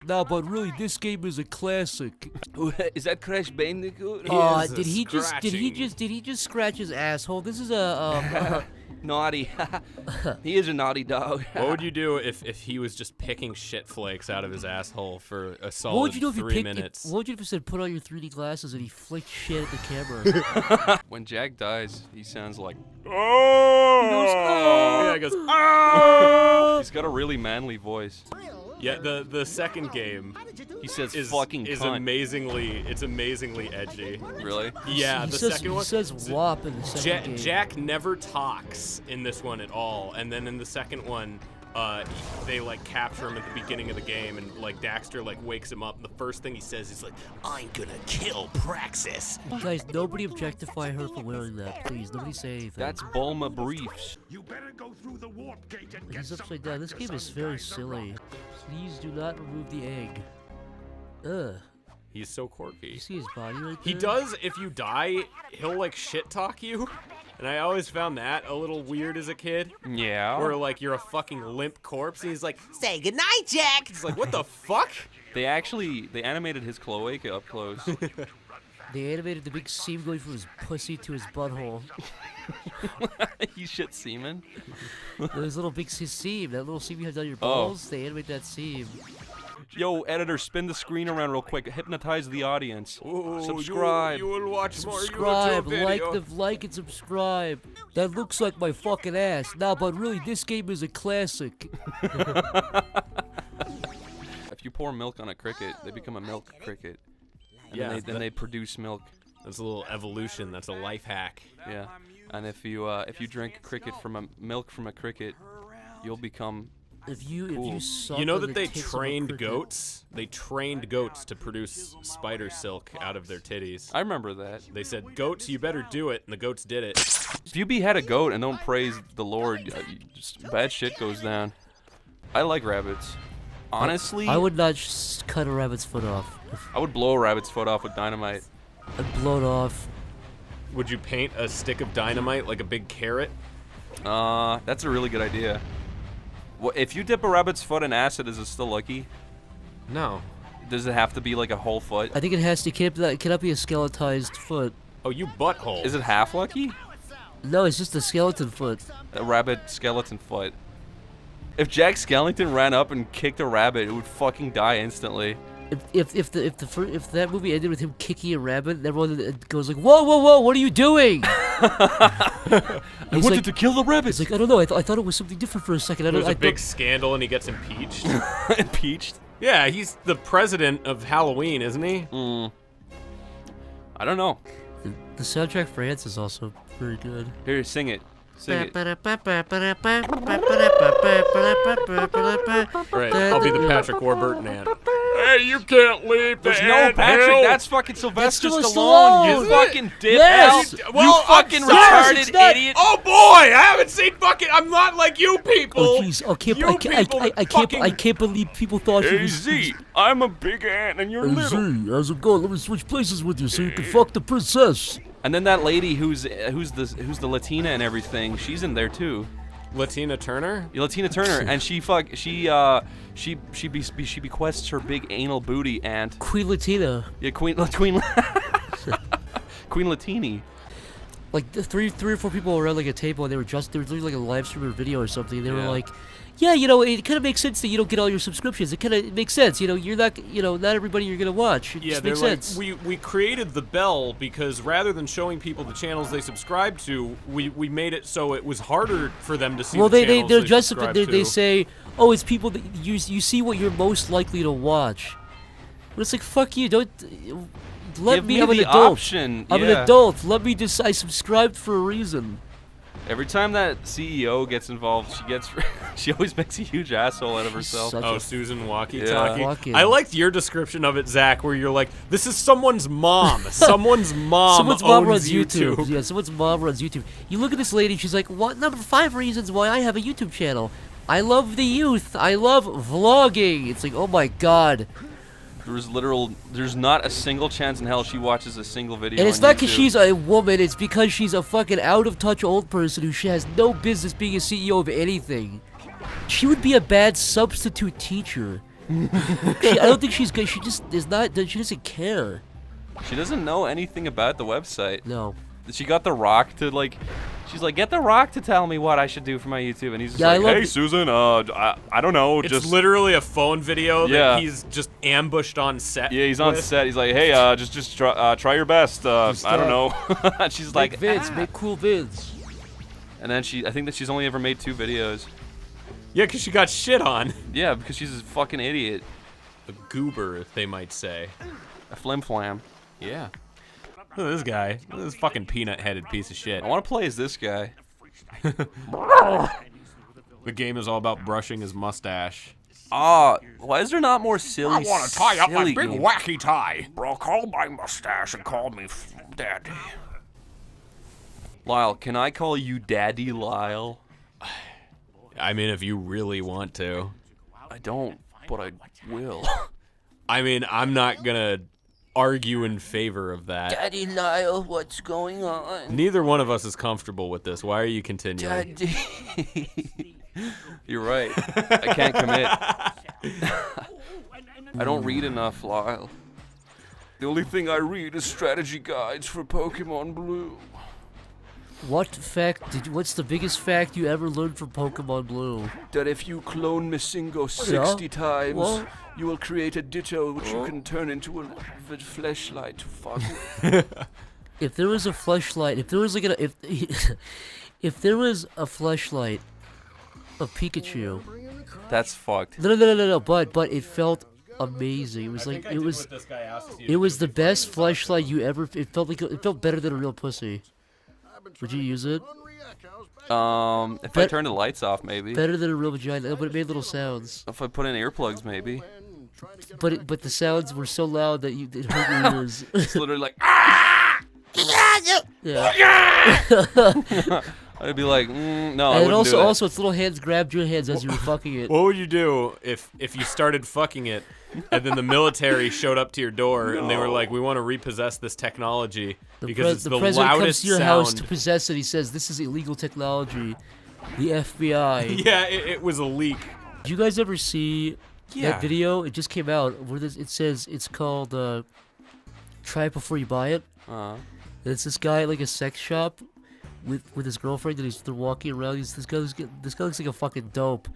No, but really, this game is a classic. Is that Crash Bandicoot? Did he just scratch his asshole? This is a Naughty. He is a naughty dog. What would you do if he was just picking shit flakes out of his asshole for a solid what would you do if 3 minutes? What would you do if he said put on your 3D glasses and he flicked shit at the camera? When Jack dies, he sounds like. Oh! Yeah, he goes. Oh! He's got a really manly voice. Yeah, the second game He says is fucking is cunt. amazingly edgy. Really? Yeah, he the says, second he one. says "wop" in the second game. Jack never talks in this one at all, and then in the second one, they like capture him at the beginning of the game, and like Daxter like wakes him up, and the first thing he says is like, "I'm gonna kill Praxis." Guys, nobody objectify her for wearing that, please. Nobody say anything. That's Bulma briefs. You better go through the warp gate and He's upside down. This game is very silly. Please do not remove the egg. Ugh. He's so quirky. You see his body right there? He does. If you die, he'll like shit talk you, and I always found that a little weird as a kid. Yeah. Or like you're a fucking limp corpse, and he's like, "Say goodnight, Jack." He's like, "What the fuck?" They animated his cloaca up close. They animated the big seam going from his pussy to his butthole. You shit semen. There's a little big seam. That little seam you have down your balls. They animate that seam. Yo, editor, spin the screen around real quick. Hypnotize the audience. Ooh, Subscribe. You will watch more Subscribe, YouTube like and subscribe. That looks like my fucking ass. Nah, but really, this game is a classic. If you pour milk on a cricket, they become a milk cricket. And Yeah, then they produce milk. That's a little evolution. That's a life hack. Yeah. And if you drink milk from a cricket, you'll become. If you suck You know on that the they tits of a trained cricket- goats? They trained goats to produce spider silk out of their titties. I remember that. They said, "Goats, you better do it," and the goats did it. If you behead a goat and don't praise the Lord, just bad shit goes down. I like rabbits. Honestly, I would not cut a rabbit's foot off. I would blow a rabbit's foot off with dynamite. I'd blow it off. Would you paint a stick of dynamite like a big carrot? That's a really good idea. What, if you dip a rabbit's foot in acid, is it still lucky? No. Does it have to be like a whole foot? I think it has to. It cannot be a skeletized foot. Oh, you butthole. Is it half lucky? No, it's just a skeleton foot. A rabbit skeleton foot. If Jack Skellington ran up and kicked a rabbit, it would fucking die instantly. If that movie ended with him kicking a rabbit, and everyone goes like, "Whoa, whoa, whoa! What are you doing?" I wanted to kill the rabbit. It's like, I don't know. I thought it was something different for a second. There's a big scandal and he gets impeached. Impeached? Yeah, he's the president of Halloween, isn't he? I don't know. The soundtrack for Ants is also very good. Here, sing it. Sing it. Right, I'll be the Patrick Warburton ant. Hey, you can't leave the There's no Patrick. That's fucking Sylvester Stallone. You Stallone. fucking dip. Yes. You Well, fucking I'm sorry, retarded it's not- idiot. Oh boy, I haven't seen fucking. I'm not like you people. Oh jeez. I can't believe people thought she Hey was. Z, I'm a big ant and you're Hey little. Z, how's it going? Let me switch places with you so you can fuck the princess. And then that lady who's the Latina and everything, she's in there too. Latina Turner? Latina Turner, and she bequests her big anal booty ant. Queen Latina. Yeah, Queen Latini. Like three or four people were around like a table and they were doing like a live stream or video or something. And they were Yeah. like, yeah, you know, it kind of makes sense that you don't get all your subscriptions. It kind of makes sense, you know. You're not, you know, not everybody you're gonna watch. It Yeah, just they're makes like, sense. we created the bell because rather than showing people the channels they subscribe to, we made it so it was harder for them to see Well, the channels they're they just subscribe they to. say, oh, it's people that you see what you're most likely to watch. But it's like, fuck you, don't let Give me. I'm an the adult. option. I'm an yeah. adult. Let me decide. I subscribed for a reason. Every time that CEO gets involved, she always makes a huge asshole out of herself. Such Oh, a Susan Walkie Yeah. Talkie. Fucking- I liked your description of it, Zach, where you're like, "This is someone's mom. Someone's mom. Someone's mom owns runs YouTube. Yeah, someone's mom runs YouTube. You look at this lady, she's like, what? Number 5 reasons why I have a YouTube channel. I love the youth. I love vlogging. It's like, oh my god. There's not a single chance in hell she watches a single video. And it's on not because YouTube. she's a woman, it's because she's a fucking out-of-touch old person who has no business being a CEO of anything. She would be a bad substitute teacher. I don't think she's good. She just is not. She doesn't care. She doesn't know anything about the website. No. She got The Rock to like. She's like, get The Rock to tell me what I should do for my YouTube, and he's just like, hey Susan, I don't know, It's just literally a phone video that he's just ambushed on set. yeah, he's on set. He's like, hey, just try your best. I don't know. She's like, make vids, make cool vids. And then I think that she's only ever made 2 videos. Yeah, because she got shit on. Yeah, because she's a fucking idiot. A goober, they might say. A flim flam. Yeah. Look at this guy. Look at this fucking peanut-headed piece of shit. I want to play as this guy. The game is all about brushing his mustache. Why is there not more silly? I want to tie up my big games? wacky tie. Bro, call my mustache and call me Daddy. Lyle, can I call you Daddy Lyle? I mean, if you really want to. I don't, but I will. I mean, I'm not gonna argue in favor of that. Daddy Lyle, what's going on? Neither one of us is comfortable with this. Why are you continuing? Daddy. You're right. I can't commit. I don't read enough, Lyle. The only thing I read is strategy guides for Pokemon Blue. What's the biggest fact you ever learned from Pokemon Blue? That if you clone Missingo 60 times, Well, you will create a Ditto which you can turn into a fleshlight to fuck with. if there was a fleshlight, if there was like if there was a fleshlight of Pikachu. That's fucked. No. But it felt amazing. It was like it was the best fleshlight you ever. It felt better than a real pussy. Would you use it? If I turn the lights off, maybe. Better than a real vagina, but it made little sounds. If I put in earplugs, maybe. But the sounds were so loud that it hurt your ears. It's literally like, ah! Yeah. I'd be like, no, I And wouldn't do that. also, its little hands grabbed your hands as you were fucking it. What would you do if you started fucking it, and then the military showed up to your door and they were like, "We want to repossess this technology because it's the president comes loudest to your sound." house to possess it. He says, "This is illegal technology." The FBI. Yeah, it was a leak. Did you guys ever see Yeah. that video? It just came out where it says it's called "Try It Before You Buy It." And it's this guy at like a sex shop with his girlfriend, and they're walking around. This guy looks like a fucking dope,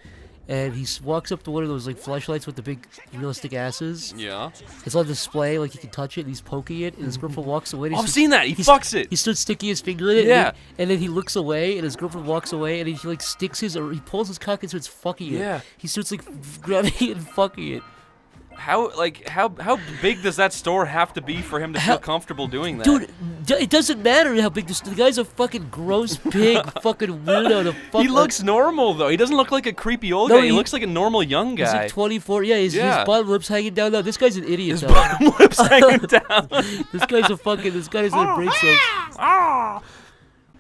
and he walks up to one of those like flashlights with the big realistic asses. Yeah. It's on display, like he can touch it, and he's poking it, and his girlfriend walks away. And I've seen that. He fucks it. He starts sticking his finger in it. Yeah. And then he looks away, and his girlfriend walks away, and he like sticks his, or he pulls his cock and starts fucking it. Yeah. He starts like grabbing it and fucking it. How big does that store have to be for him to feel comfortable doing that? Dude, it doesn't matter how big the guy's a fucking gross pig, fucking weirdo. He looks normal though. He doesn't look like a creepy old No, guy. He looks like a normal young guy. He's like 24. Yeah, his bottom lip's hanging down. No, this guy's an idiot. His bottom lip's hanging down. This guy's gonna break some.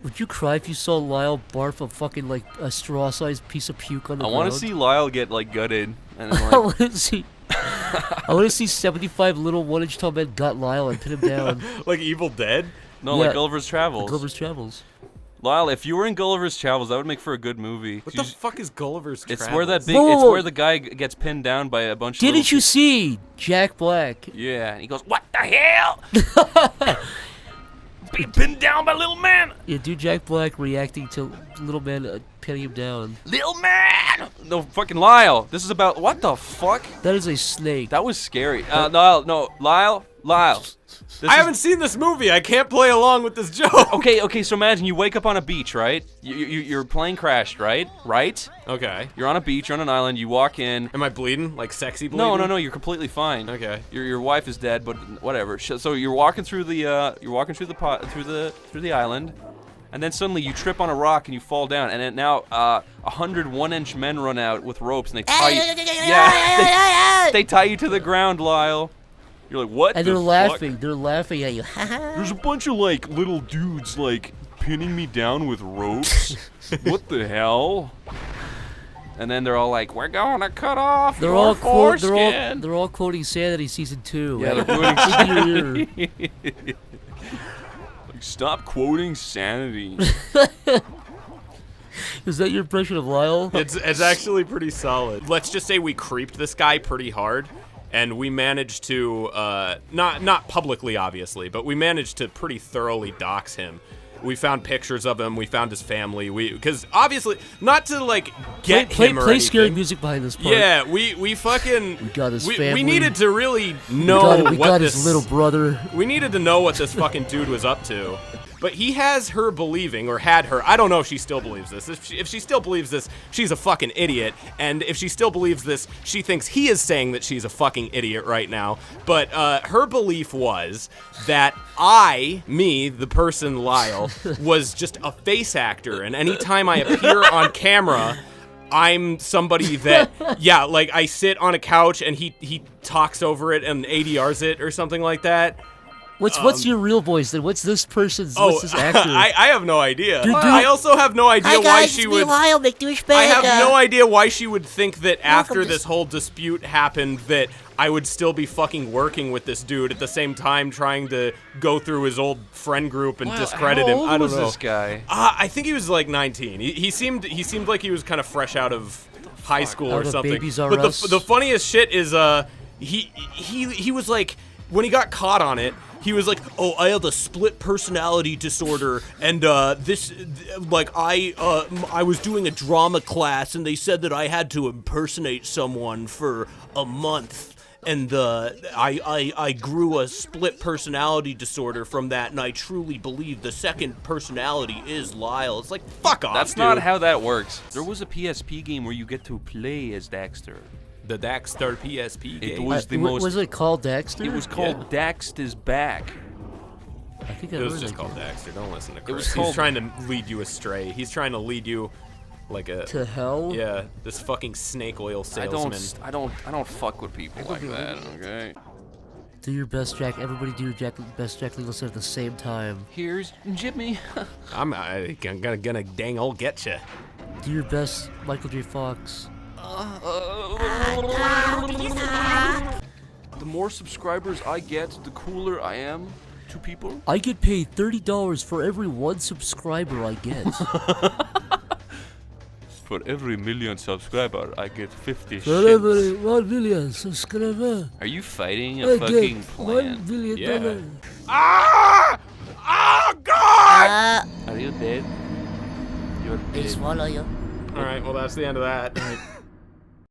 Would you cry if you saw Lyle barf a fucking like a straw-sized piece of puke on the I ground? want to see Lyle get like gutted and then, I like, want to see. I want to see 75 little 1-inch tall men gut Lyle and pin him down. Like Evil Dead? no, Yeah. like Gulliver's Travels. Gulliver's Travels. Lyle, if you were in Gulliver's Travels, that would make for a good movie. What the fuck is Gulliver's Travels? It's where that big. Whoa, It's whoa, where the guy gets pinned down by a bunch of. Didn't you see Jack Black? Yeah, and he goes, "What the hell?" Being pinned down by little man. Yeah, dude, Jack Black reacting to little man pinning him down. Little man. No, fucking Lyle. This is about what the fuck? That is a snake. That was scary. No, Lyle. I haven't seen this movie. I can't play along with this joke. Okay. So imagine you wake up on a beach, right? Your plane crashed, right? Right? Okay. You're on a beach, you're on an island. You walk in. Am I bleeding? Like sexy bleeding? No. You're completely fine. Okay. Your wife is dead, but whatever. So you're walking through the through the island, and then suddenly you trip on a rock and you fall down, and then now 100 1-inch men run out with ropes and they tie you. Yeah. They tie you to the ground, Lyle. You're like, what? And the they're fuck? laughing. They're laughing at you. There's a bunch of like little dudes like pinning me down with ropes. What the hell? And then they're all like, "We're gonna cut off They're your all foreskin." they're all quoting Sanity season 2. Yeah, right? they're In your ear. quoting. Like, stop quoting Sanity. Is that your impression of Lyle? It's actually pretty solid. Let's just say we creeped this guy pretty hard, and we managed to not publicly obviously, but we managed to pretty thoroughly dox him. We found pictures of him. We found his family. Because obviously, not to like get him or play anything. scary music behind this part. Yeah, we fucking. We got his family. We needed to really know we got his little brother. We needed to know what this fucking dude was up to. But he has her believing, or had her. I don't know if she still believes this. If she still believes this, she's a fucking idiot. And if she still believes this, she thinks he is saying that she's a fucking idiot right now. But her belief was that me, the person Lyle, was just a face actor. And anytime I appear on camera, I'm somebody that, yeah, like I sit on a couch and he talks over it and ADRs it or something like that. What's your real voice then? What's this person's? What's this actor? I have no idea. Dude. I also have no idea why she would. Lyle, McDouchebag. I have no idea why she would think that after this whole dispute happened that I would still be fucking working with this dude at the same time trying to go through his old friend group and discredit him. I don't know. This guy? I think he was like 19. He seemed like he was kind of fresh out of high school or something. Babies R But Us? the funniest shit is he was like, when he got caught on it, he was like, "Oh, I have a split personality disorder, and I was doing a drama class, and they said that I had to impersonate someone for a month, and I grew a split personality disorder from that, and I truly believe the second personality is Lyle." It's like, fuck off, That's dude. not how that works. There was a PSP game where you get to play as Daxter. The Daxter PSP game. It was the most. Was it called Daxter? It was called Daxter's Back. I think I It was heard just that called game. Daxter. Don't listen to Chris. was He's called- trying to lead you astray. He's trying to lead you like a To hell? yeah, this fucking snake oil salesman. I don't fuck with people like that. Okay. Do your best, Jack. Everybody do your best Jack Nicholson at the same time. Here's Jimmy. I'm gonna dang old get you. Do your best, Michael J. Fox. The more subscribers I get, the cooler I am to people. I get paid $30 for every one subscriber I get. For every million subscriber, I get 50 For every 1 million subscriber, Are you fighting I a get fucking $1 plant? billion. Yeah. Oh God! Are you dead? You're They dead. swallow you. All right, well that's the end of that.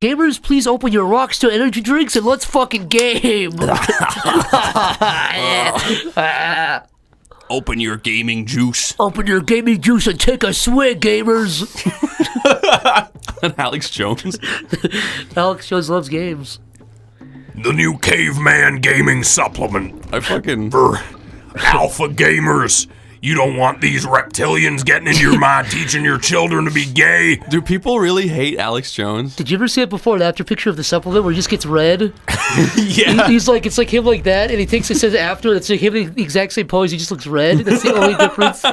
Gamers, please open your Rockstar energy drinks and let's fucking game. Open your gaming juice. Open your gaming juice and take a swig, gamers. Alex Jones. Alex Jones loves games. The new caveman gaming supplement I fucking. for alpha gamers. You don't want these reptilians getting in your mind, teaching your children to be gay. Do people really hate Alex Jones? Did you ever see a before and after picture of the supplement where he just gets red? Yeah. He's like, it's like him like that, and he thinks it says after, it's like him in the exact same pose, he just looks red. That's the only difference.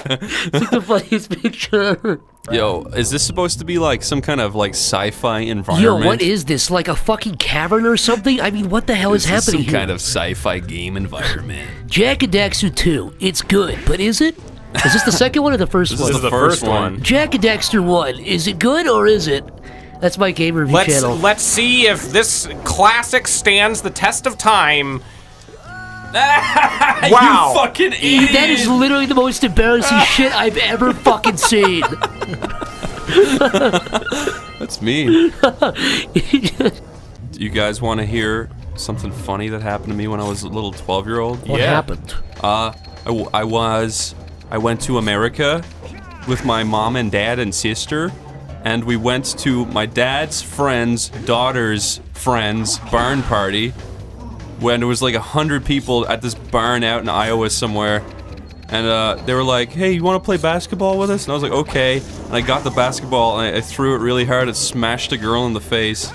It's like the funniest picture. Yo, is this supposed to be like some kind of like sci-fi environment? Yo, what is this? Like a fucking cavern or something? I mean, what the hell is This is happening some here? kind of sci-fi game environment. Jack and Daxter 2. It's good, but is it? Is this the second one or the first This one? is the first one. Jack and Daxter 1. Is it good or is it? That's my game review channel. Let's see if this classic stands the test of time. Wow. You fucking idiot! That is literally the most embarrassing shit I've ever fucking seen. That's me. Do you guys want to hear something funny that happened to me when I was a little 12-year-old? What happened? I went to America with my mom and dad and sister, and we went to my dad's friend's daughter's friend's barn party when there was like 100 people at this barn out in Iowa somewhere. And they were like, "Hey, you want to play basketball with us?" And I was like, "Okay." And I got the basketball and I threw it really hard. It smashed a girl in the face.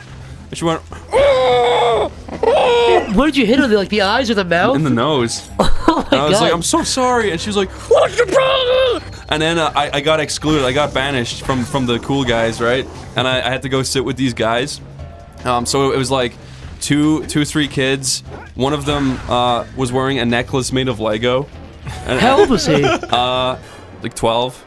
And she went Where did you hit her? Like the eyes or the mouth? in the nose. Oh my And I was God. like, "I'm so sorry." And she was like, "What's the problem?" And then I got excluded. I got banished from the cool guys, right? And I had to go sit with these guys. So it was like three kids. One of them was wearing a necklace made of Lego. And, How old was he? like 12.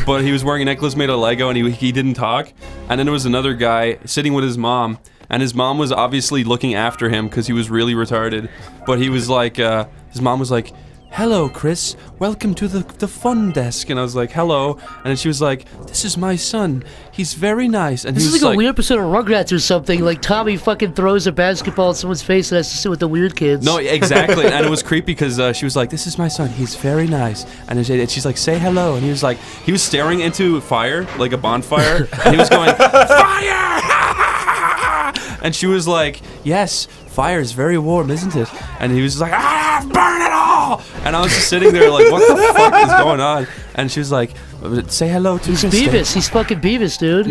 but he was wearing a necklace made of Lego, and he didn't talk. And then there was another guy sitting with his mom, and his mom was obviously looking after him because he was really retarded. But he was like, his mom was like, "Hello, Chris. Welcome to the fun desk." And I was like, "Hello." And then she was like, "This is my son. He's very nice." And This he is was like a weird episode of Rugrats or something. Like Tommy fucking throws a basketball at someone's face and has to sit with the weird kids. No, exactly. And it was creepy because she was like, "This is my son. He's very nice." And she's like, "Say hello." And he was staring into fire, like a bonfire. And he was going, "Fire!" And she was like, "Yes, fire is very warm, isn't it?" And he was just like, "Ah, burn it all!" And I was just sitting there like, what the fuck is going on? And she was like, "Say hello to He's Kristen." Beavis. He's fucking Beavis, dude.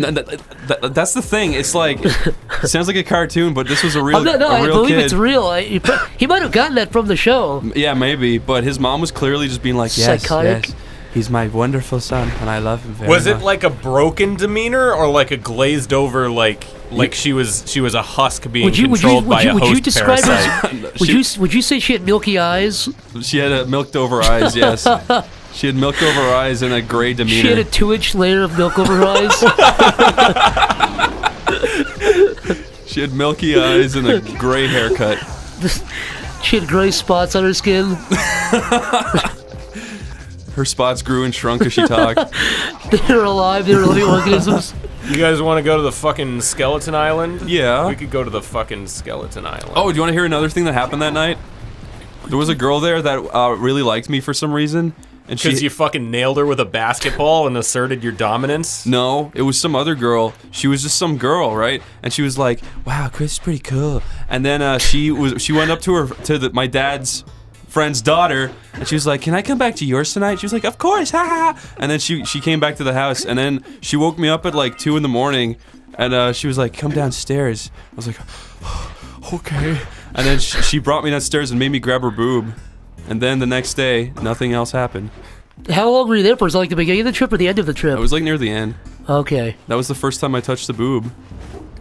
That's the thing. It's like, it sounds like a cartoon, but this was a real, I believe kid. it's real. He might have gotten that from the show. Yeah, maybe. But his mom was clearly just being like, "Yes, Psychotic. yes, he's my wonderful son, and I love him very Was much." it like a broken demeanor or like a glazed over like she was a husk being controlled by a host would you describe parasite? her? Would you say she had milky eyes? She had milked over eyes, yes. She had milked over eyes and a gray demeanor. She had a 2-inch layer of milk over her eyes. She had milky eyes and a gray haircut. She had gray spots on her skin. Her spots grew and shrunk as she talked. They were alive. They were living organisms. You guys want to go to the fucking skeleton island? Yeah. We could go to the fucking skeleton island. Oh, do you want to hear another thing that happened that night? There was a girl there that really liked me for some reason. And because you fucking nailed her with a basketball and asserted your dominance? No, it was some other girl. She was just some girl, right? And she was like, "Wow, Chris is pretty cool." And then she went up to my dad's friend's daughter, and she was like, "Can I come back to yours tonight?" She was like, "Of course, ha ha." And then she came back to the house, and then she woke me up at like 2 a.m, and she was like, "Come downstairs." I was like, "Okay." And then she brought me downstairs and made me grab her boob. And then the next day, nothing else happened. How long were you there for? Was it like the beginning of the trip or the end of the trip? It was like near the end. Okay. That was the first time I touched the boob.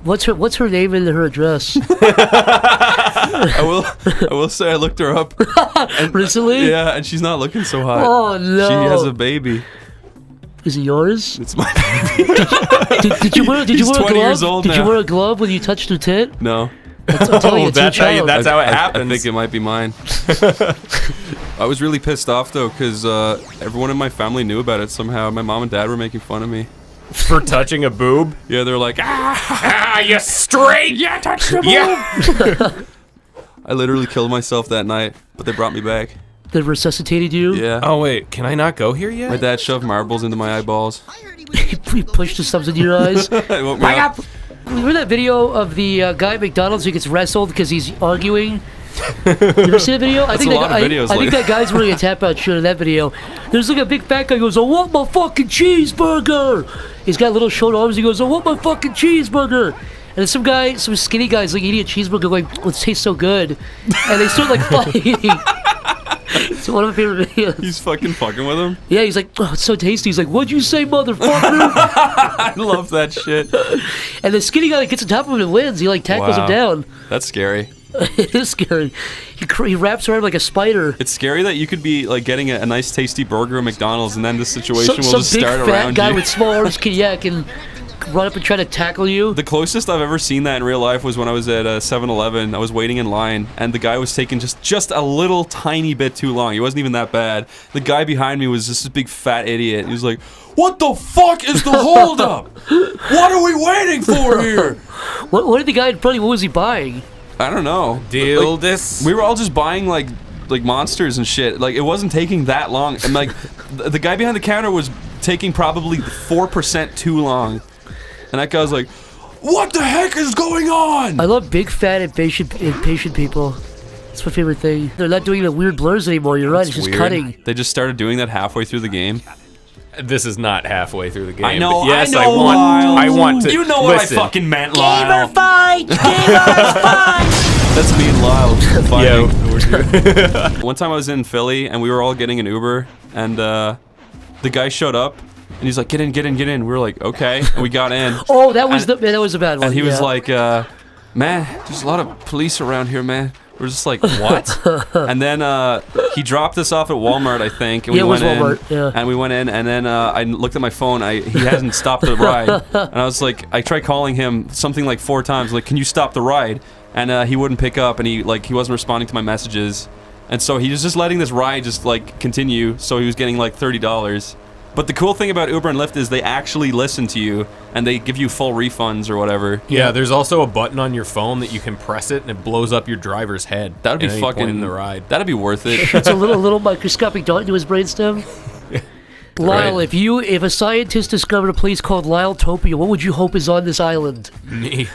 What's her name and her address? I will say I looked her up. Recently? Yeah, and she's not looking so hot. Oh no. She has a baby. Is it yours? It's my baby. Did you wear a He's 20 glove? years old Did you now. wear a glove when you touched her tit? No. I'm telling you, it's your child. That's how it I happens. think it might be mine. I was really pissed off though, because everyone in my family knew about it somehow. My mom and dad were making fun of me. For touching a boob? Yeah, they're like, "Ah, You straight! Yeah, touch the boob! Yeah. I literally killed myself that night, but they brought me back. They resuscitated you? Yeah. Oh wait, can I not go here yet? My dad shoved marbles into my eyeballs. He pushed the subs into your eyes. It woke me up. Remember that video of the guy at McDonald's who gets wrestled because he's arguing? You ever seen that video? I think a lot of videos I think like that guy's wearing a tap out shirt in that video. There's like a big fat guy who goes, "I want my fucking cheeseburger." He's got little short arms. He goes, "I want my fucking cheeseburger." And then some skinny guy's like eating a cheeseburger going, "Oh, it tastes so good." And they start like fighting. It's one of my favorite videos. He's fucking fucking with him. Yeah, he's like, "Oh, it's so tasty." He's like, "What'd you say, motherfucker?" I love that shit. And the skinny guy that gets on top of him and wins. He like tackles him Wow. down. That's scary. It is scary. He wraps around like a spider. It's scary that you could be like getting a nice tasty burger at McDonald's and then this situation will Some just big start fat around guy you. with small arms can run up and try to tackle you. The closest I've ever seen that in real life was when I was at 7-Eleven. I was waiting in line, and the guy was taking just a little tiny bit too long. He wasn't even that bad. The guy behind me was just this big fat idiot. He was like, "What the fuck is the holdup? What are we waiting for here?" What did the guy in front of you, what was he buying? I don't know. Deal Like, this. we were all just buying like monsters and shit. Like it wasn't taking that long, and like the guy behind the counter was taking probably 4% too long. And that guy was like, "What the heck is going on?" I love big, fat, impatient people. It's my favorite thing. They're not doing the weird blurs anymore. You're right. It's just Weird. cutting. They just started doing that halfway through the game. This is not halfway through the game. I know. But yes, I know, I want to. You know listen. what I fucking meant, Lyle. fight! Gamer fight! That's me and Lyle Yo, fighting. One time I was in Philly and we were all getting an Uber, and the guy showed up and he's like, "Get in, get in, get in." We were like, "Okay," and we got in. Oh, that was a bad one. And he was yeah. like, "Man, there's a lot of police around here, man. We're just like, what? And then he dropped us off at Walmart, I think. And Yeah, we it was went Walmart, in, yeah. And we went in, and then I looked at my phone. He hasn't stopped the ride. And I was like, I tried calling him something like 4 times, like, can you stop the ride? And he wouldn't pick up, and he wasn't responding to my messages. And so he was just letting this ride just, like, continue. So he was getting, like, $30. But the cool thing about Uber and Lyft is they actually listen to you, and they give you full refunds or whatever. Yeah, there's also a button on your phone that you can press it, and it blows up your driver's head. That would be at any point fucking in the ride. That'd be worth it. It's a little microscopic dot into his brainstem. Lyle, Right. if a scientist discovered a place called Lyletopia, what would you hope is on this island? Me.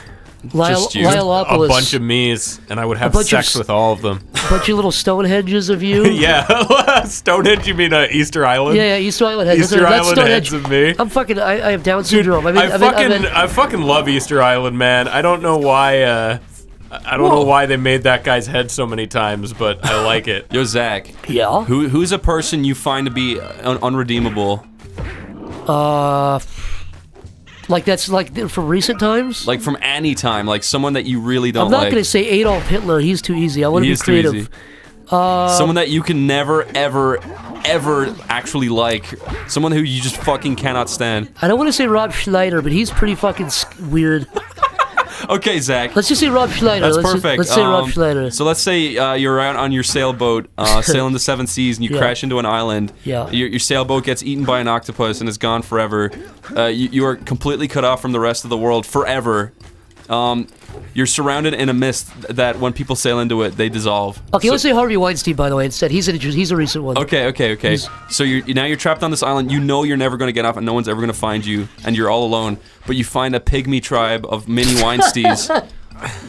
Just you. A Lyleopolis. bunch of me's, and I would have bunch of sex with all of them. A bunch of little Stonehenges of you. Yeah, Stonehenge, you mean Easter Island? Yeah, Easter Island heads. Easter That's Island Stonehenge. heads of me. I'm fucking. I have Down syndrome. I fucking love Easter Island, man. I don't know why. I don't know why they made that guy's head so many times, but I like it. Yo, Zach. Yeah. Who's a person you find to be unredeemable? Like that's like from recent times. Like from any time, like someone that you really don't I'm not like. gonna say Adolf Hitler. He's too easy. I want to He be is too creative. easy. Someone that you can never, ever, ever actually like. Someone who you just fucking cannot stand. I don't want to say Rob Schneider, but he's pretty fucking weird. Okay, Zach. Let's just say Rob Schneider. That's let's perfect. Let's say Rob Schneider. So let's say you're out on your sailboat, sailing the 7 seas, and you Yeah. crash into an island. Yeah. Your sailboat gets eaten by an octopus and is gone forever. You are completely cut off from the rest of the world forever. You're surrounded in a mist that when people sail into it, they dissolve. Okay, So- let's say Harvey Weinstein, by the way, instead. He's a recent one. Okay. So now you're trapped on this island. You know you're never going to get off, and no one's ever going to find you, and you're all alone. But you find a pygmy tribe of mini Weinsteins.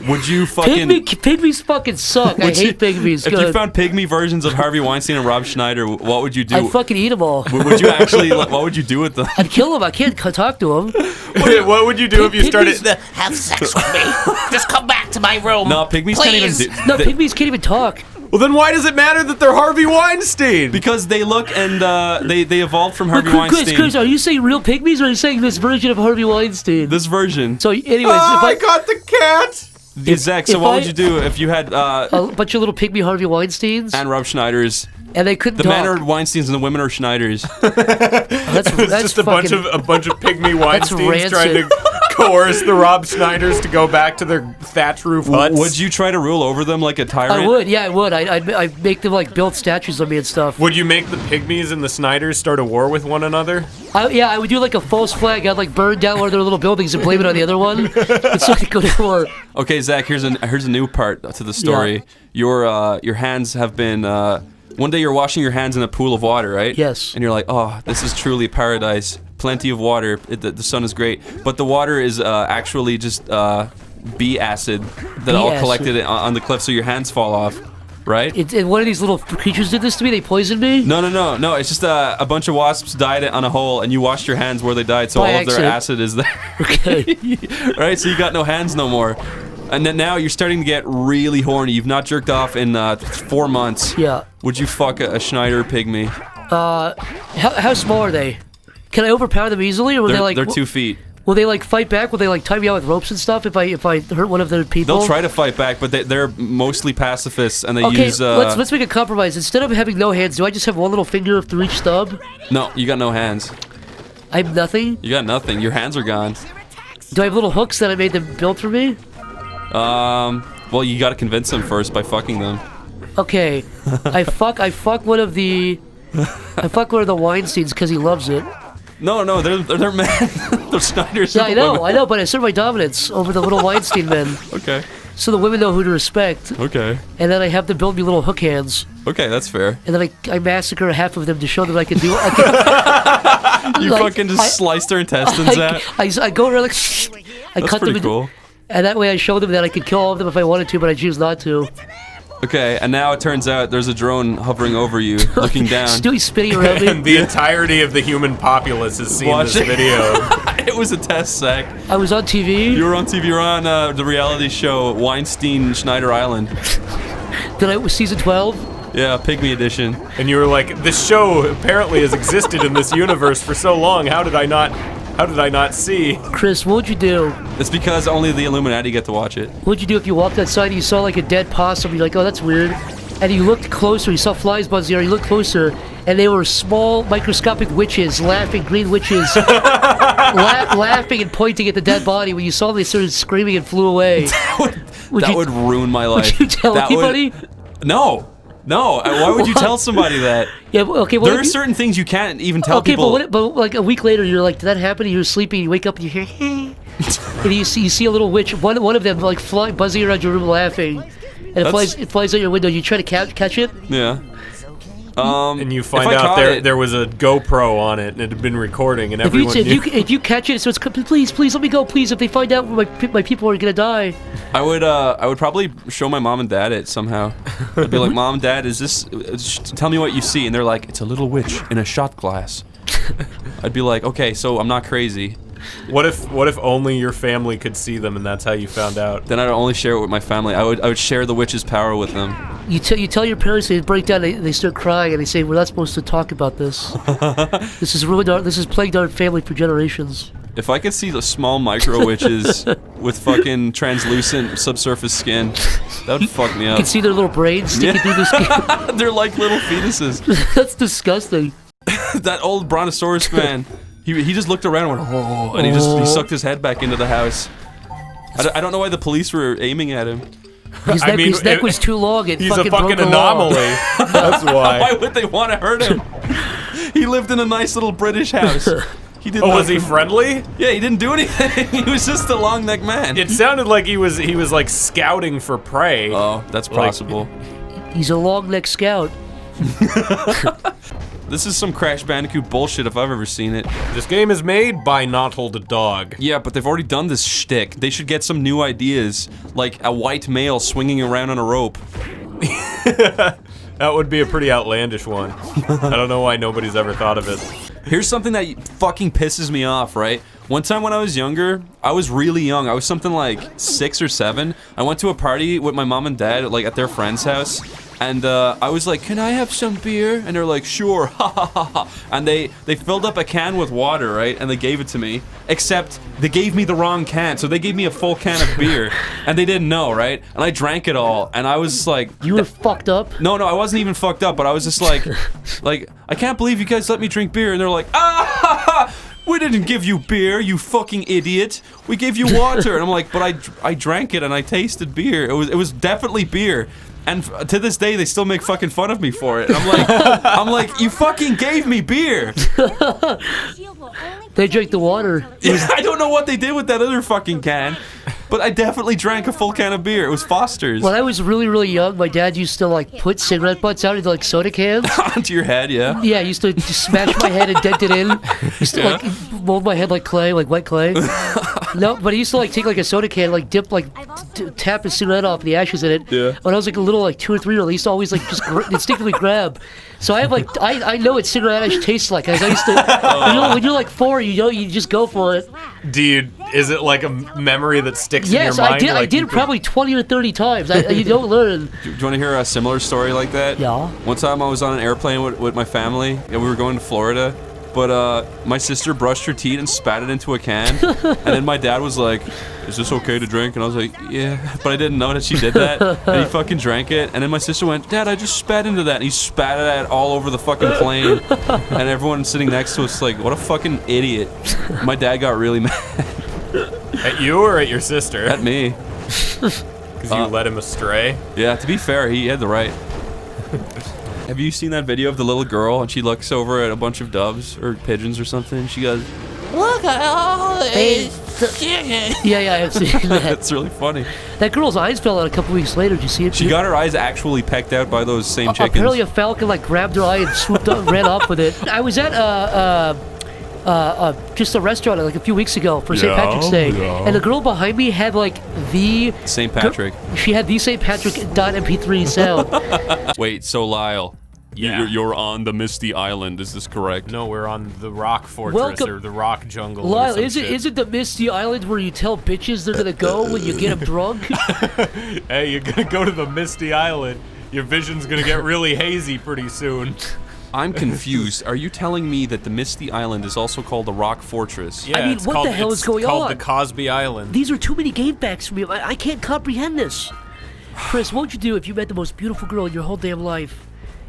Would you fucking... Pygmies fucking suck. I hate pygmies. If you found pygmy versions of Harvey Weinstein and Rob Schneider, what would you do? I'd fucking eat them all. Would you actually... What would you do with them? I'd kill them. I can't talk to them. What would you do if you started? Have sex with me. Just come back to my room. No, pygmies can't even Please. do... No, pygmies can't even talk. Well, then why does it matter that they're Harvey Weinstein? Because they look and they evolved from Harvey Chris, Weinstein. are you saying real pygmies, or are you saying this version of Harvey Weinstein? This version. So, anyways, I got the cat. Zach, so if what I- would you do if you had... a bunch of little pygmy Harvey Weinsteins, and Rob Schneiders. and they couldn't The talk. men are Weinsteins and the women are Schneiders. That's It's just a bunch fucking- of pygmy Weinsteins rancid. trying to coerce the Rob Schneiders to go back to their thatch roof huts. Would you try to rule over them like a tyrant? I would, yeah, I would. I'd make them like build statues of me and stuff. Would you make the pygmies and the Snyders start a war with one another? I would do like a false flag. I'd like burn down one of their little buildings and blame it on the other one. It's like go to war. Okay, Zach. Here's a new part to the story. Your hands have been. One day you're washing your hands in a pool of water, right? Yes. And you're like, oh, this is truly paradise. Plenty of water. The sun is great, but the water is actually just bee acid that Bee all acid. collected on the cliff, so your hands fall off, right? And one of these little creatures did this to me. They poisoned me. No. It's just a bunch of wasps died on a hole, and you washed your hands where they died, so By all of their accident. acid is there. Okay. Right? So you got no hands no more. And then now you're starting to get really horny. You've not jerked off in 4 months. Yeah. Would you fuck a Schneider pygmy? How small are they? Can I overpower them easily, or will they like? They're 2 feet. Will they like fight back? Will they like tie me out with ropes and stuff if I hurt one of their people? They'll try to fight back, but they're mostly pacifists, and they Okay, use. let's make a compromise. Instead of having no hands, do I just have one little finger through each stub? No, you got no hands. I have nothing. You got nothing. Your hands are gone. Do I have little hooks that I made them build for me? Well, you got to convince them first by fucking them. Okay, I fuck one of the Weinsteins because he loves it. No, they're men. They're Schneiders. Yeah, and women. I know, but I assert my dominance over the little Weinstein men, Okay, so the women know who to respect. okay, And then I have them build me little hook hands, okay. That's fair. and then I massacre half of them to show them I can do. I can, You like, fucking just slice their intestines out. I go around like I That's cut them pretty into, cool. and that way I show them that I could kill all of them if I wanted to, but I choose not to. Okay, and now it turns out there's a drone hovering over you, looking down. Stewie spinning around me. And the entirety of the human populace has seen Watch this it. video. It was a test, Zach. I was on TV. You were on TV. You were on the reality show Weinstein Schneider Island. Did I season 12? Yeah, Pygmy edition. And you were like, this show apparently has existed in this universe for so long. How did I not How did I not see? Chris, what would you do? It's because only the Illuminati get to watch it. What would you do if you walked outside and you saw like a dead possum? You're like, oh, that's weird. And you looked closer, you saw flies buzzing around, you looked closer, and they were small, microscopic witches, laughing, green witches, laughing and pointing at the dead body. When you saw them, they started screaming and flew away. That would ruin my life. Would you tell anybody? No. Why would you tell somebody that? Yeah, okay. There are certain things you can't even tell people. Okay, but like a week later, you're like, did that happen? You're sleeping, you wake up and you hear, hey. And you see a little witch, one of them like buzzing around your room laughing. And it flies out your window. You try to catch it? Yeah. And you find out there was a GoPro on it and it had been recording and everyone knew. If you catch it, so it's please let me go, please. If they find out my people are gonna die. I would probably show my mom and dad it somehow. I'd be like, Mom, Dad, is this? Tell me what you see. And they're like, it's a little witch in a shot glass. I'd be like, okay, so I'm not crazy. What if only your family could see them and that's how you found out? Then I'd only share it with my family. I would share the witch's power with them. You tell your parents, they break down, they start crying, and they say, we're not supposed to talk about this. This has plagued our family for generations. If I could see the small micro witches with fucking translucent subsurface skin, that would fuck me up. You can see their little brains sticking through the skin. They're like little fetuses. That's disgusting. That old brontosaurus man. He just looked around and went, oh, and he sucked his head back into the house. I don't know why the police were aiming at him. His neck was too long. He's a fucking anomaly. That's why. Why would they want to hurt him? He lived in a nice little British house. He did was he friendly? Yeah, he didn't do anything. He was just a long-necked man. It sounded like he was like scouting for prey. Oh, that's possible. He's a long-necked scout. This is some Crash Bandicoot bullshit if I've ever seen it. This game is made by Not Hold a Dog. Yeah, but they've already done this shtick. They should get some new ideas, like a white male swinging around on a rope. That would be a pretty outlandish one. I don't know why nobody's ever thought of it. Here's something that fucking pisses me off, right? One time when I was younger, I was really young. I was something like 6 or 7. I went to a party with my mom and dad, like at their friend's house. And I was like, can I have some beer? And they're like, sure, ha ha ha ha. And they filled up a can with water, right? And they gave it to me. Except they gave me the wrong can. So they gave me a full can of beer. And they didn't know, right? And I drank it all. And I was like... You were fucked up? No, I wasn't even fucked up. But I was just like, I can't believe you guys let me drink beer. And they're like, ah ha ha! We didn't give you beer, you fucking idiot. We gave you water. And I'm like, but I drank it and I tasted beer. It was definitely beer. And to this day, they still make fucking fun of me for it. And I'm like, you fucking gave me beer. They drank the water. Yeah, I don't know what they did with that other fucking can, but I definitely drank a full can of beer. It was Foster's. When I was really, really young, my dad used to like put cigarette butts out into like soda cans. Onto your head, yeah? Yeah, he used to just smash my head and dent it in. He used to like mold my head like clay, like white clay. No, but he used to like take like a soda can, like dip, like tap his cigarette off, the ashes in it. Yeah. When I was like a little like 2 or 3 year old, he used to always like just instinctively grab. So I have like I know what cigarette ash tastes like. As I used to, when you're like 4, you just go for it. Dude, is it like a memory that sticks in your mind? Yes, I did probably 20 or 30 times. You don't learn. Do you want to hear a similar story like that? Yeah. One time I was on an airplane with my family, and we were going to Florida. But my sister brushed her teeth and spat it into a can, and then my dad was like, "Is this okay to drink?" And I was like, "Yeah," but I didn't know that she did that, and he fucking drank it. And then my sister went, "Dad, I just spat into that," and he spat it all over the fucking plane, and everyone sitting next to us like, "What a fucking idiot!" My dad got really mad. At you or at your sister? At me. Because you led him astray? Yeah, to be fair, he had the right. Have you seen that video of the little girl and she looks over at a bunch of doves or pigeons or something and she goes, Look at all this chicken. Yeah, I've seen that. It's really funny. That girl's eyes fell out a couple weeks later. Did you see it? She got her eyes actually pecked out by those same chickens. Apparently a falcon like grabbed her eye and swooped up, ran off with it. I was at just a restaurant like a few weeks ago for St. Patrick's Day, and the girl behind me had like the St. Patrick. She had the St. Patrick .mp3 sound. Wait, so Lyle, you're on the Misty Island, is this correct? No, we're on the Rock Fortress or the Rock Jungle. Lyle, is it the Misty Island where you tell bitches they're gonna go when you get them drunk? Hey, you're gonna go to the Misty Island. Your vision's gonna get really hazy pretty soon. I'm confused. Are you telling me that the Misty Island is also called the Rock Fortress? Yeah, I mean, it's what called, the hell it's is going called on? the Cosby Island. These are too many game facts for me. I can't comprehend this. Chris, what would you do if you met the most beautiful girl in your whole damn life,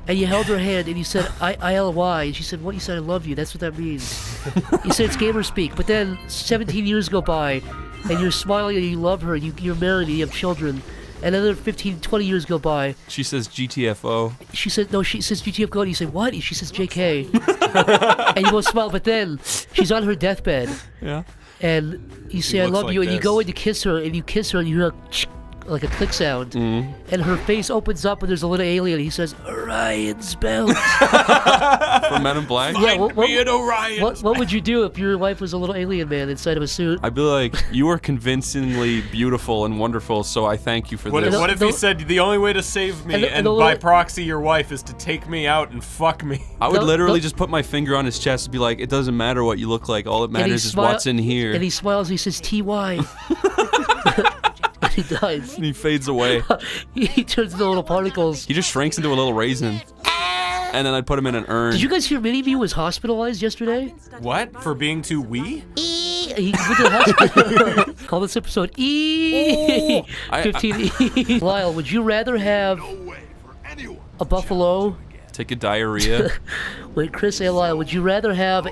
and you held her hand and you said I-L-Y, and she said, what? You said, I love you. That's what that means. You said it's gamer speak, but then 17 years go by, and you're smiling and you love her, and you're married and you have children. Another 15, 20 years go by. She says GTFO. She said, no, she says GTFO, and you say, what? She says JK. And you both smile, but then she's on her deathbed. Yeah. And you say, I looks love like you, and you this. go in to kiss her, and you kiss her, and you hear like a click sound. And her face opens up, and there's a little alien, and he says, Orion's belt. From Men in Black? Yeah, Orion. what would you do if your wife was a little alien man inside of a suit? I'd be like, you are convincingly beautiful and wonderful, so I thank you for What, this. what if he said the only way to save me and and the by little- proxy your wife is to take me out and fuck me? I would No, literally no. just put my finger on his chest and be like, it doesn't matter what you look like. All that And he matters is smile- what's in here. And he smiles, he says, TY. And he dies. And he fades away. He turns into little particles. He just shrinks into a little raisin. And then I'd put him in an urn. Did you guys hear Mini Me was hospitalized yesterday? What? For being too wee? He went to the hospital. Call this episode E. 15E. Lyle, would you rather have a buffalo? Take a diarrhea. Wait, Chris and Lyle, would you rather have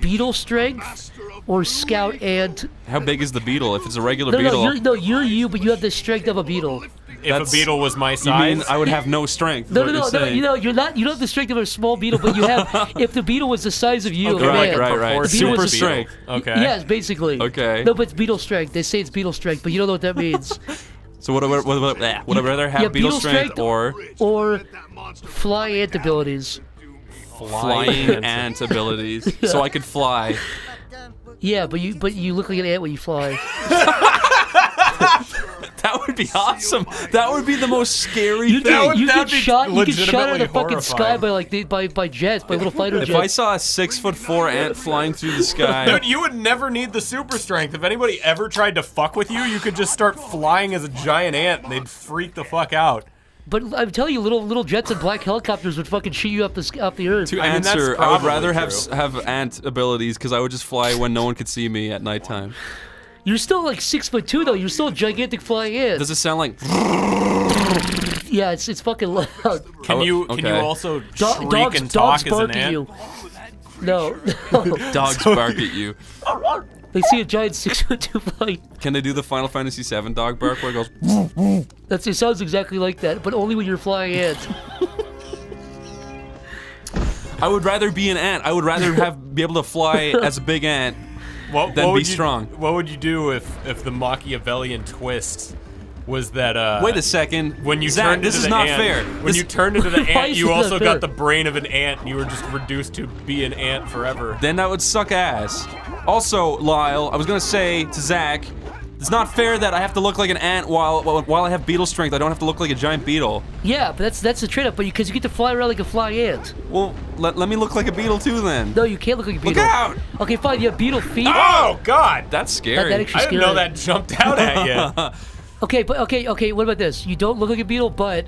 beetle strength or scout ant? How big is the beetle? If it's a regular No, beetle, you're you, but you have the strength of a beetle. If That's- a beetle was my you size? mean I would have no strength? is No, what no, you're no, saying. you don't have the strength of a small beetle, but you have. If the beetle was the size of you, Okay, a Right, man. right. The beetle Super was a- strength. Okay. Yes, basically. Okay. No, but it's beetle strength. They say it's beetle strength, but you don't know what that means. So would I rather have Yeah, beetle beetle strength strength or Or fly ant abilities. flying ant abilities? So I could fly. Yeah, but you look like an ant when you fly. That would be awesome. That would be the most scary You thing. get, you that'd get be shot. You get shot out of the legitimately fucking sky horrifying. by jets, by little fighter If I jets. saw a 6'4" ant flying through the sky, Dude, you would never need the super strength. If anybody ever tried to fuck with you, you could just start flying as a giant ant and they'd freak the fuck out. But I'm telling you, little jets and black helicopters would fucking shoot you up the earth. to I mean, that's answer, I would probably rather true. have ant abilities because I would just fly when no one could see me at nighttime. You're still like 6'2" though. You're still a gigantic flying ant. Does it sound like? Yeah, it's fucking loud. Can you okay. also Do- shriek dogs and talk as an bark at ant? you. No. Dogs bark at you. They see a giant 6'2" flying. Can they do the Final Fantasy VII dog bark where it goes? It sounds exactly like that, but only when you're a flying ant. I would rather be an ant. I would rather be able to fly as a big ant. What, Then what be would you, strong. What would you do if the Machiavellian twist was that Wait a second. when you Zach, turned this into is the not ant, fair. When This- you turned into the Why ant, is you it not also fair? got the brain of an ant and you were just reduced to be an ant forever. Then that would suck ass. Also, Lyle, I was gonna say to Zach, it's not fair that I have to look like an ant while I have beetle strength. I don't have to look like a giant beetle. Yeah, but that's the trade-off. But because you get to fly around like a flying ant. Well, let me look like a beetle too then. No, you can't look like a beetle. Look out! Okay, fine. You have beetle feet. Oh God! That's scary. That actually- I didn't know scary. that jumped out at you. Okay, but okay. What about this? You don't look like a beetle, but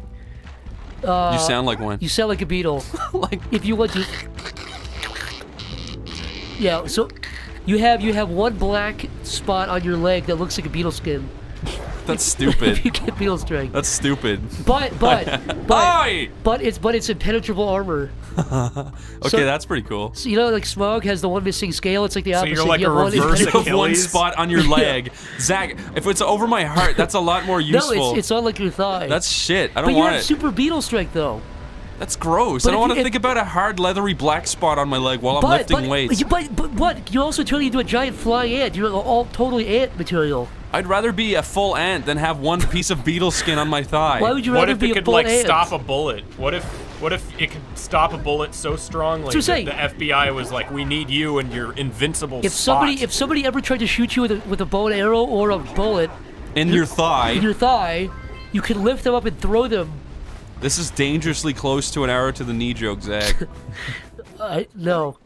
you sound like one. you sound like a beetle. Like If you want to. Yeah. So you have one black spot on your leg that looks like a beetle skin. that's If you stupid. get beetle strength. That's stupid. But Oi! it's impenetrable armor. Okay, So- that's pretty cool. So you know, like Smog has the one missing scale. It's like the So opposite. you're like You have a one reverse You impenetrable- have one Achilles? spot on your leg. Zach, if it's over my heart, that's a lot more No, useful. it's on like your thigh. That's shit. I but don't you want have it. super beetle strength though. That's gross. But I don't if want to you- think about a hard, leathery black spot on my leg while I'm lifting weights. But what? You're also turning into a giant flying ant. You're all totally ant material. I'd rather be a full ant than have one piece of beetle skin on my thigh. Why would you What rather if be it a could full like ant? stop a bullet? What if it could stop a bullet so strongly That's what I'm that the FBI was like, we need you and your invincible If spot. somebody ever tried to shoot you with a bow and arrow or a bullet in your thigh. in your thigh, you could lift them up and throw them. This is dangerously close to an arrow to the knee joke, Zach. No,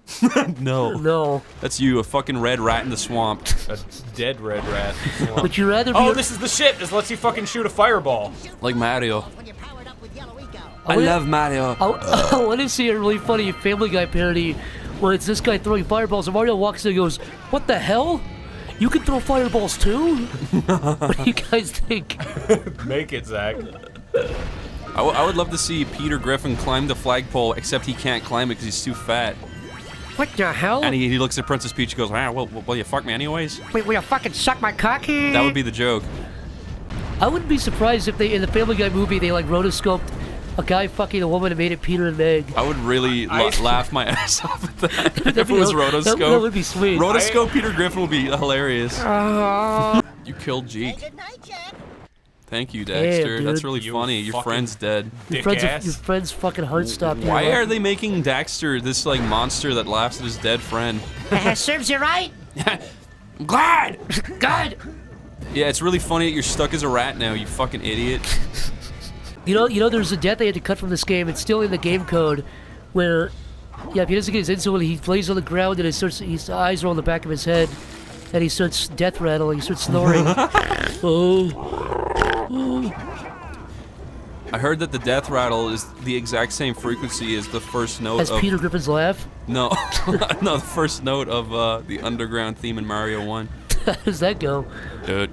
no. That's you, a fucking red rat in the swamp. A dead red rat. Would you rather be? Oh, this is the shit. This lets you fucking shoot a fireball. Like Mario. When you're powered up with yellow eco. I love Mario. I want to see a really funny Family Guy parody where it's this guy throwing fireballs and Mario walks in and goes, "What the hell? You can throw fireballs too?" What do you guys think? Make it, Zach. I would love to see Peter Griffin climb the flagpole, except he can't climb it because he's too fat. What the hell? And he looks at Princess Peach and goes, "Ah, well, will you fuck me anyways?" Wait, will you fucking suck my cocky? That would be the joke. I wouldn't be surprised if they, in the Family Guy movie, they like rotoscoped a guy fucking a woman and made it Peter and Meg. I would really laugh my ass off at that if it was rotoscope. That would be sweet. Rotoscope Peter Griffin would be hilarious. You killed Jeek. Thank you, Daxter. Damn, That's dude. really funny. Your friend's dead. Your Dick-ass. friend's fucking heart stopped. Why are they making Daxter this like monster that laughs at his dead friend? Serves you right. I'm glad. God? Yeah, it's really funny that you're stuck as a rat now. You fucking idiot. You know, there's a death they had to cut from this game. It's still in the game code, where, yeah, if he doesn't get his insulin, he lays on the ground and his eyes are on the back of his head, and he starts death rattling. He starts snoring. I heard that the death rattle is the exact same frequency as the first note As of Peter Griffin's laugh. no, no, the first note of the underground theme in Mario 1. How does that go? Duh,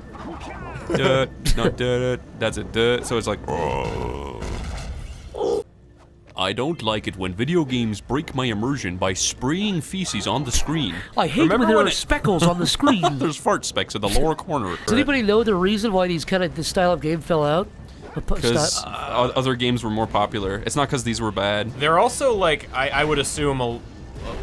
duh, no, duh, that's it, duh. So it's like, oh. I don't like it when video games break my immersion by spraying feces on the screen. I hate when there are speckles on the screen. There's fart specks in the lower corner. Does anybody know the reason why this style of game fell out? Because other games were more popular. It's not because these were bad. They're also like I would assume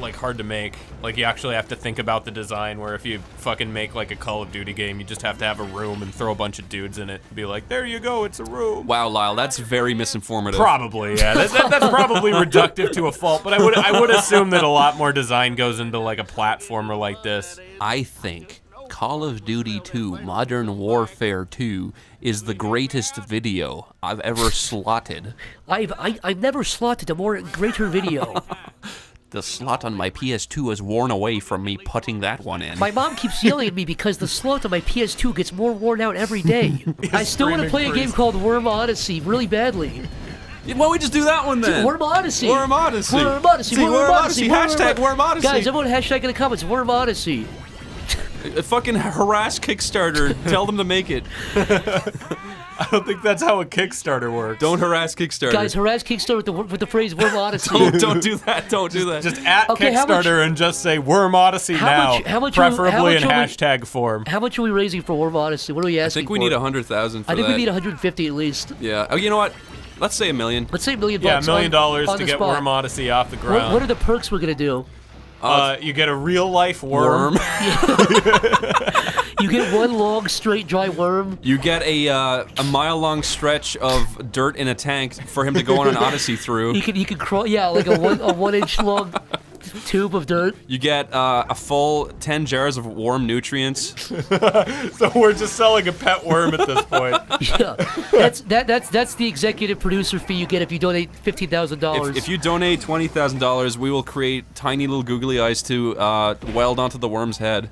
like hard to make. Like you actually have to think about the design. Where if you fucking make like a Call of Duty game, you just have to have a room and throw a bunch of dudes in it and be like, there you go, it's a room. Wow, Lyle, that's very misinformative. Probably, yeah. That's probably reductive to a fault. But I would assume that a lot more design goes into like a platformer like this. I think Call of Duty 2 Modern Warfare 2 is the greatest video I've ever slotted. I've never slotted a more greater video. The slot on my PS2 is worn away from me putting that one in. My mom keeps yelling at me because the slot on my PS2 gets more worn out every day. I still want to play a game called Worm Odyssey really badly. Why don't we just do that one then? Worm Odyssey. Worm Odyssey. Worm Odyssey. See, Worm Odyssey. Hashtag Worm Odyssey. Guys, everyone hashtag in the comments Worm Odyssey. Fucking harass Kickstarter. Tell them to make it. I don't think that's how a Kickstarter works. Don't harass Kickstarter. Guys, harass Kickstarter with the phrase Worm Odyssey. Don't do that. Don't do that. Just at Okay, Kickstarter and just say Worm Odyssey now, preferably in hashtag form. How much are we raising for Worm Odyssey? What are we I asking think we for? need 100,000 for I think that. we need 150 at least. Yeah. Oh, you know what? Let's say $1 million. Let's say $1 million. Yeah, $1 million on to the get spot. Worm Odyssey off the ground. What are the perks we're gonna do? You get a real life worm. You get one long, straight, dry worm. You get a mile-long stretch of dirt in a tank for him to go on an odyssey through. He can crawl. Yeah, like a 1 inch long tube of dirt. You get a full 10 jars of worm nutrients. So we're just selling a pet worm at this point. Yeah, that's the executive producer fee you get if you donate $15,000. If you donate $20,000, we will create tiny little googly eyes to weld onto the worm's head.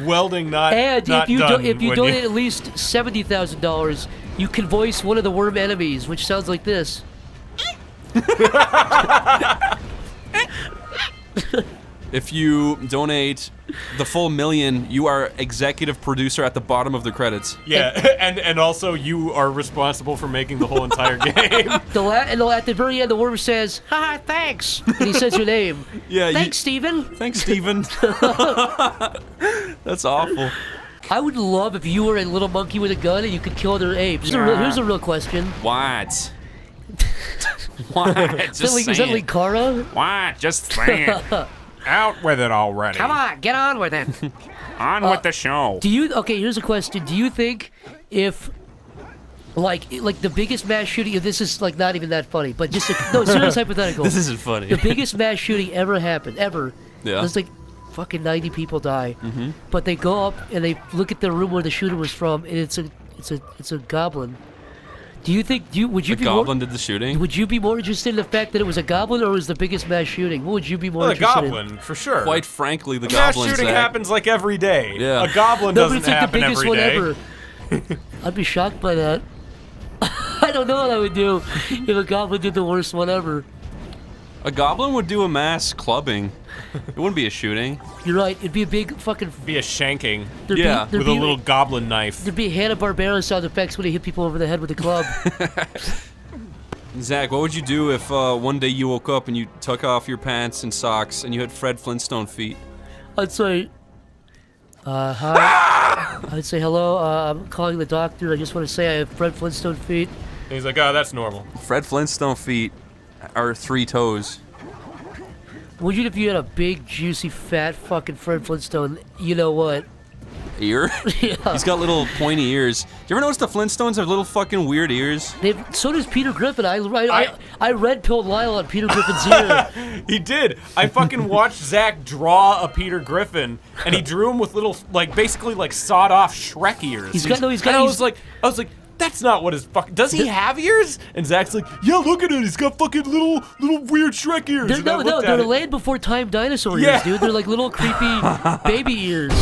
Welding not and not if you done if you when donate at least $70,000, you can voice one of the worm enemies, which sounds like this. If you donate the full $1 million, you are executive producer at the bottom of the credits. Yeah, and also you are responsible for making the whole entire game. At the very end, the worm says, "Haha, thanks," and he says your name. Yeah. Thanks, Steven. Thanks, Steven. That's awful. I would love if you were a little monkey with a gun and you could kill other apes. Here's a real question. What? What? Just Is that saying. Linkara? What? Just saying. Out with it already. Come on, get on with it. On with the show. Okay, here's a question. Do you think if like the biggest mass shooting, if this is like not even that funny, but just no, serious hypothetical. This isn't funny. The biggest mass shooting ever happened, ever. Yeah. There's like fucking 90 people die. Mm-hmm. But they go up and they look at the room where the shooter was from, and it's a goblin. Do you think would you The be goblin more, did the shooting? would you be more interested in the fact that it was a goblin or was the biggest mass shooting? What would you be more The interested in? goblin, for sure. Quite frankly, the Mass goblin. shooting happens like every day. Yeah. A goblin No, but doesn't it's like the happen biggest every one day. ever. I'd be shocked by that. I don't know what I would do if a goblin did the worst one ever. A goblin would do a mass clubbing. It wouldn't be a shooting. You're right. It'd be a big fucking. Be a shanking Yeah, with a little goblin knife. There'd be Hanna-Barbera sound effects when he hit people over the head with a club. Zach, what would you do if one day you woke up and you took off your pants and socks and you had Fred Flintstone feet? I'd say, hi. I'd say, hello, I'm calling the doctor. I just want to say I have Fred Flintstone feet. And he's like, oh, that's normal. Fred Flintstone feet are 3 toes. Would you if you had a big, juicy, fat fucking Fred Flintstone? You know what? Ear? Yeah. He's got little pointy ears. Do you ever notice the Flintstones have little fucking weird ears? So does Peter Griffin. I red pilled Lyle on Peter Griffin's ear. He did. I fucking watched Zach draw a Peter Griffin, and he drew him with little, like, basically like sawed off Shrek ears. He's got. And I was like, that's not what his fucking. Does he have ears? And Zach's like, yeah, look at it. He's got fucking little weird Shrek ears. They're land before time dinosaur ears, dude. They're like little creepy baby ears.